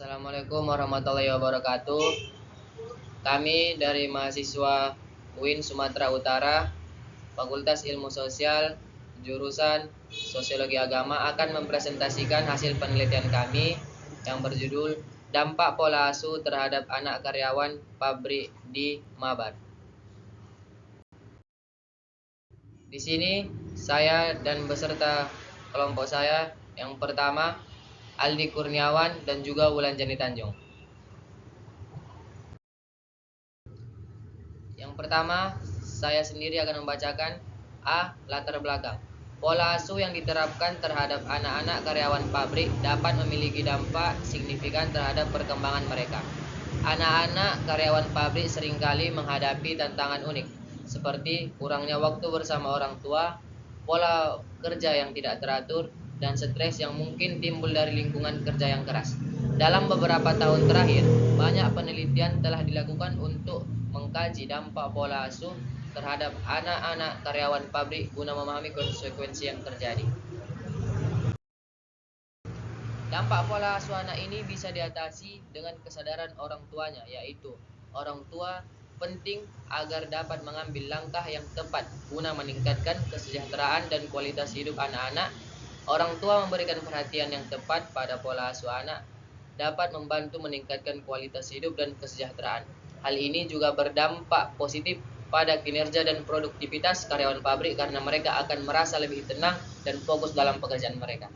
Assalamualaikum warahmatullahi wabarakatuh. Kami dari mahasiswa UIN Sumatera Utara, Fakultas Ilmu Sosial, jurusan Sosiologi Agama akan mempresentasikan hasil penelitian kami yang berjudul Dampak Pola Asuh Terhadap Anak Karyawan Pabrik di Mabar. Di sini saya dan beserta kelompok saya yang pertama Aldi Kurniawan dan juga Wulanjani Tanjung. Yang pertama, saya sendiri akan membacakan A. Latar belakang. Pola asuh yang diterapkan terhadap anak-anak karyawan pabrik dapat memiliki dampak signifikan terhadap perkembangan mereka. Anak-anak karyawan pabrik seringkali menghadapi tantangan unik, seperti kurangnya waktu bersama orang tua, pola kerja yang tidak teratur, dan stres yang mungkin timbul dari lingkungan kerja yang keras. Dalam beberapa tahun terakhir, banyak penelitian telah dilakukan untuk mengkaji dampak pola asuh terhadap anak-anak karyawan pabrik guna memahami konsekuensi yang terjadi. Dampak pola asuh anak ini bisa diatasi dengan kesadaran orang tuanya, yaitu orang tua penting agar dapat mengambil langkah yang tepat guna meningkatkan kesejahteraan dan kualitas hidup anak-anak. Orang tua memberikan perhatian yang tepat pada pola asuh anak dapat membantu meningkatkan kualitas hidup dan kesejahteraan. Hal ini juga berdampak positif pada kinerja dan produktivitas karyawan pabrik karena mereka akan merasa lebih tenang dan fokus dalam pekerjaan mereka.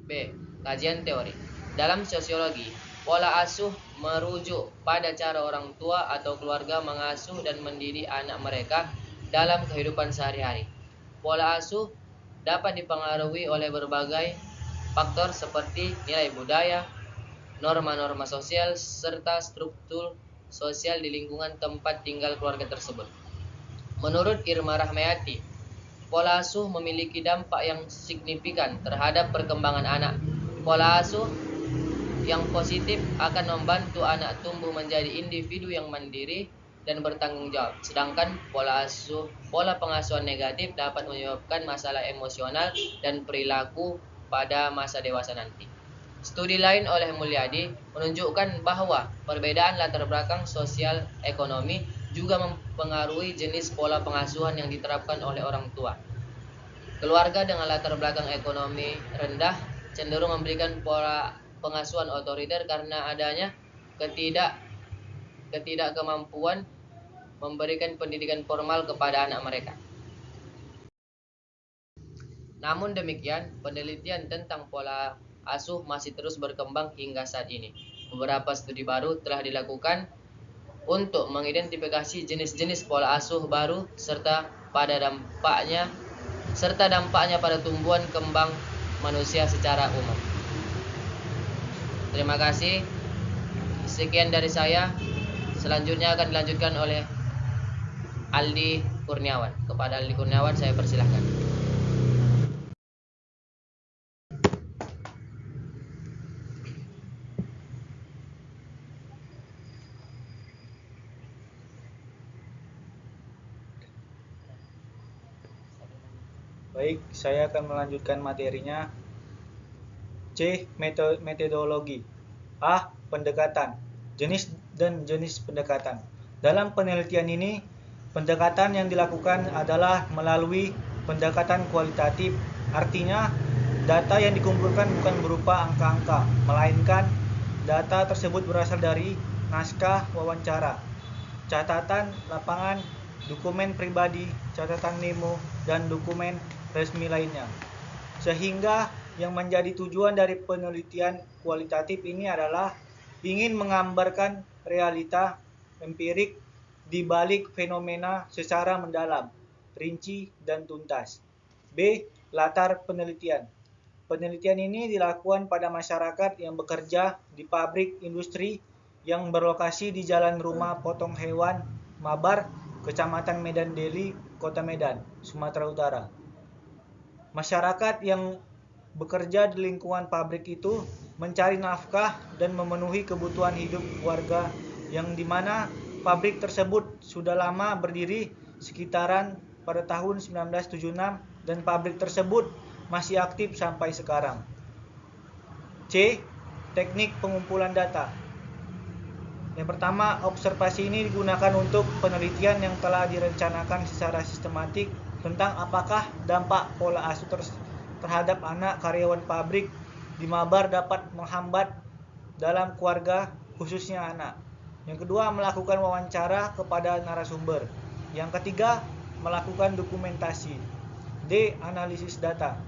B. Kajian teori. Dalam sosiologi, pola asuh merujuk pada cara orang tua atau keluarga mengasuh dan mendidik anak mereka dalam kehidupan sehari-hari. Pola asuh dapat dipengaruhi oleh berbagai faktor seperti nilai budaya, norma-norma sosial, serta struktur sosial di lingkungan tempat tinggal keluarga tersebut. Menurut Irma Rahmayati, pola asuh memiliki dampak yang signifikan terhadap perkembangan anak. Pola asuh yang positif akan membantu anak tumbuh menjadi individu yang mandiri dan bertanggung jawab. Sedangkan pola pengasuhan negatif dapat menyebabkan masalah emosional dan perilaku pada masa dewasa nanti. Studi lain oleh Mulyadi menunjukkan bahwa perbedaan latar belakang sosial ekonomi juga mempengaruhi jenis pola pengasuhan yang diterapkan oleh orang tua. Keluarga dengan latar belakang ekonomi rendah cenderung memberikan pola pengasuhan otoriter karena adanya ketidakkemampuan memberikan pendidikan formal kepada anak mereka. Namun demikian, penelitian tentang pola asuh masih terus berkembang hingga saat ini. Beberapa studi baru telah dilakukan untuk mengidentifikasi jenis-jenis pola asuh baru serta dampaknya pada tumbuhan kembang manusia secara umum. Terima kasih. Sekian dari saya. Selanjutnya akan dilanjutkan oleh Aldi Kurniawan. Kepada Aldi Kurniawan saya persilahkan. Baik, saya akan melanjutkan materinya. C. Metodologi. A. Pendekatan. Jenis dan jenis pendekatan. Dalam penelitian ini, pendekatan yang dilakukan adalah melalui pendekatan kualitatif, artinya data yang dikumpulkan bukan berupa angka-angka, melainkan data tersebut berasal dari naskah wawancara, catatan lapangan, dokumen pribadi, catatan memo, dan dokumen resmi lainnya. Sehingga yang menjadi tujuan dari penelitian kualitatif ini adalah ingin menggambarkan realita empirik di balik fenomena secara mendalam, rinci, dan tuntas. B. Latar penelitian. Penelitian ini dilakukan pada masyarakat yang bekerja di pabrik industri yang berlokasi di Jalan Rumah Potong Hewan, Mabar, Kecamatan Medan Deli, Kota Medan, Sumatera Utara. Masyarakat yang bekerja di lingkungan pabrik itu mencari nafkah dan memenuhi kebutuhan hidup warga yang dimana pabrik tersebut sudah lama berdiri sekitaran pada tahun 1976 dan pabrik tersebut masih aktif sampai sekarang. C. Teknik pengumpulan data. Yang pertama, observasi ini digunakan untuk penelitian yang telah direncanakan secara sistematik tentang apakah dampak pola asuh terhadap anak karyawan pabrik di mabar dapat menghambat dalam keluarga, khususnya anak. Yang kedua, melakukan wawancara kepada narasumber. Yang ketiga, melakukan dokumentasi. D. Analisis data.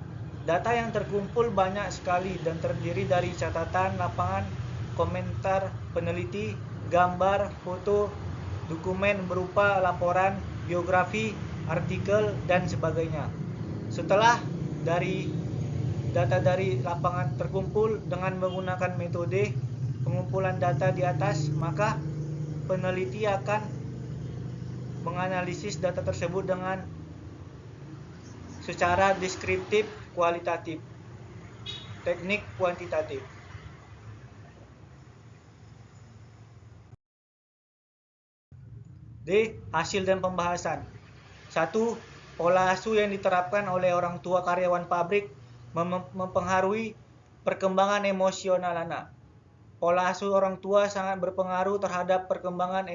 Data yang terkumpul banyak sekali dan terdiri dari catatan lapangan, komentar peneliti, gambar, foto, dokumen berupa laporan, biografi, artikel, dan sebagainya. Setelah dari data dari lapangan terkumpul dengan menggunakan metode pengumpulan data di atas, maka peneliti akan menganalisis data tersebut dengan secara deskriptif kualitatif, teknik kuantitatif. D. Hasil dan pembahasan. 1. Pola asuh yang diterapkan oleh orang tua karyawan pabrik mempengaruhi perkembangan emosional anak. Pola asuh orang tua sangat berpengaruh terhadap perkembangan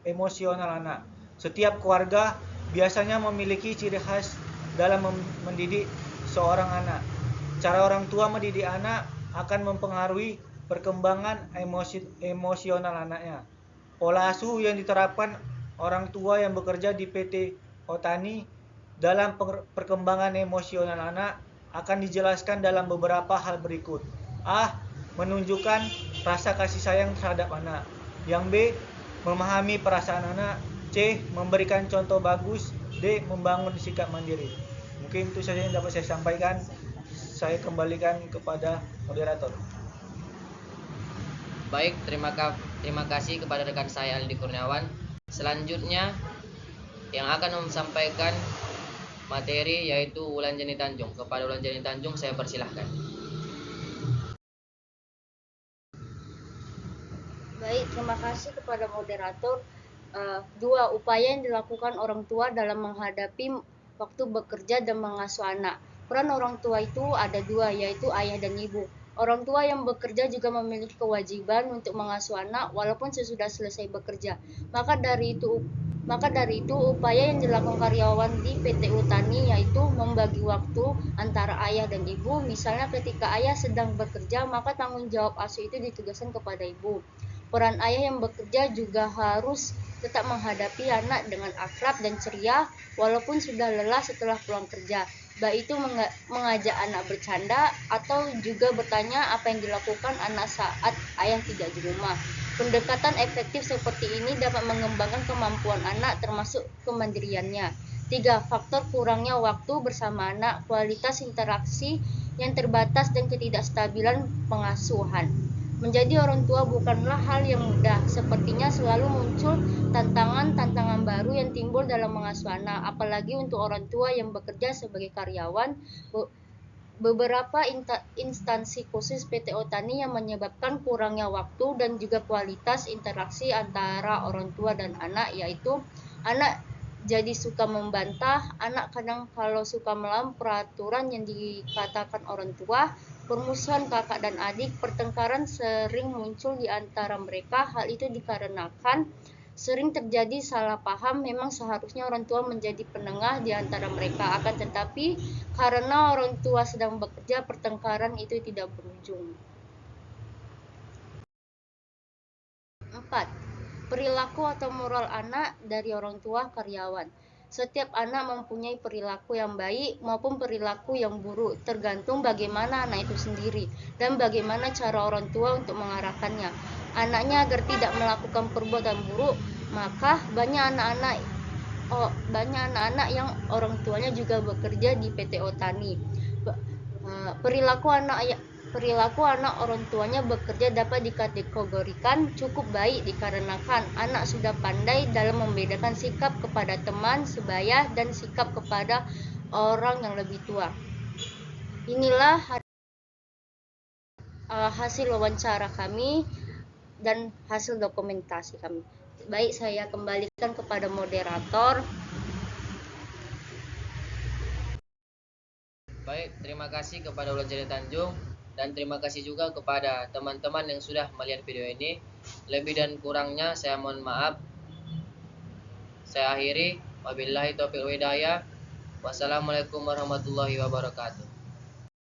emosional anak. Setiap keluarga biasanya memiliki ciri khas dalam mendidik seorang anak. Cara orang tua mendidik anak akan mempengaruhi perkembangan emosional anaknya. Pola asuh yang diterapkan orang tua yang bekerja di PT Otani dalam perkembangan emosional anak akan dijelaskan dalam beberapa hal berikut. A. Menunjukkan rasa kasih sayang terhadap anak. Yang B. Memahami perasaan anak. C. Memberikan contoh bagus. D. Membangun sikap mandiri. Mungkin itu saja yang dapat saya sampaikan. Saya kembalikan kepada moderator. Baik, terima kasih kepada rekan saya Aldi Kurniawan. Selanjutnya yang akan menyampaikan materi yaitu Wulan Jeni Tanjung. Kepada Wulan Jeni Tanjung saya persilahkan. Baik, terima kasih kepada moderator. 2. Upaya yang dilakukan orang tua dalam menghadapi waktu bekerja dan mengasuh anak. Peran orang tua itu ada 2, yaitu ayah dan ibu. Orang tua yang bekerja juga memiliki kewajiban untuk mengasuh anak walaupun sesudah selesai bekerja. Maka dari itu upaya yang dilakukan karyawan di PT Utani yaitu membagi waktu antara ayah dan ibu. Misalnya ketika ayah sedang bekerja, maka tanggung jawab asuh itu ditugaskan kepada ibu. Peran ayah yang bekerja juga harus tetap menghadapi anak dengan akrab dan ceria walaupun sudah lelah setelah pulang kerja. Baik itu mengajak anak bercanda atau juga bertanya apa yang dilakukan anak saat ayah tidak di rumah. Pendekatan efektif seperti ini dapat mengembangkan kemampuan anak termasuk kemandiriannya. 3. Faktor kurangnya waktu bersama anak, kualitas interaksi yang terbatas dan ketidakstabilan pengasuhan. Menjadi orang tua bukanlah hal yang mudah, sepertinya selalu muncul tantangan-tantangan baru yang timbul dalam mengasuh anak, apalagi untuk orang tua yang bekerja sebagai karyawan. Beberapa instansi khusus PT Otani yang menyebabkan kurangnya waktu dan juga kualitas interaksi antara orang tua dan anak, yaitu anak jadi suka membantah, anak kadang kalau suka melawan peraturan yang dikatakan orang tua, permusuhan kakak dan adik, pertengkaran sering muncul di antara mereka. Hal itu dikarenakan sering terjadi salah paham. Memang seharusnya orang tua menjadi penengah di antara mereka, akan tetapi karena orang tua sedang bekerja, pertengkaran itu tidak berujung. 4. Perilaku atau moral anak dari orang tua karyawan. Setiap anak mempunyai perilaku yang baik maupun perilaku yang buruk, tergantung bagaimana anak itu sendiri dan bagaimana cara orang tua untuk mengarahkannya. Anaknya agar tidak melakukan perbuatan buruk, maka banyak anak-anak yang orang tuanya juga bekerja di PT Otani. Perilaku anak orang tuanya bekerja dapat dikategorikan cukup baik dikarenakan anak sudah pandai dalam membedakan sikap kepada teman sebaya dan sikap kepada orang yang lebih tua. Inilah hasil wawancara kami dan hasil dokumentasi kami. Baik, saya kembalikan kepada moderator. Baik, terima kasih kepada Wulan Jeni Tanjung. Dan terima kasih juga kepada teman-teman yang sudah melihat video ini. Lebih dan kurangnya saya mohon maaf. Saya akhiri. Wabillahi taufiq wal hidayah. Wassalamualaikum warahmatullahi wabarakatuh.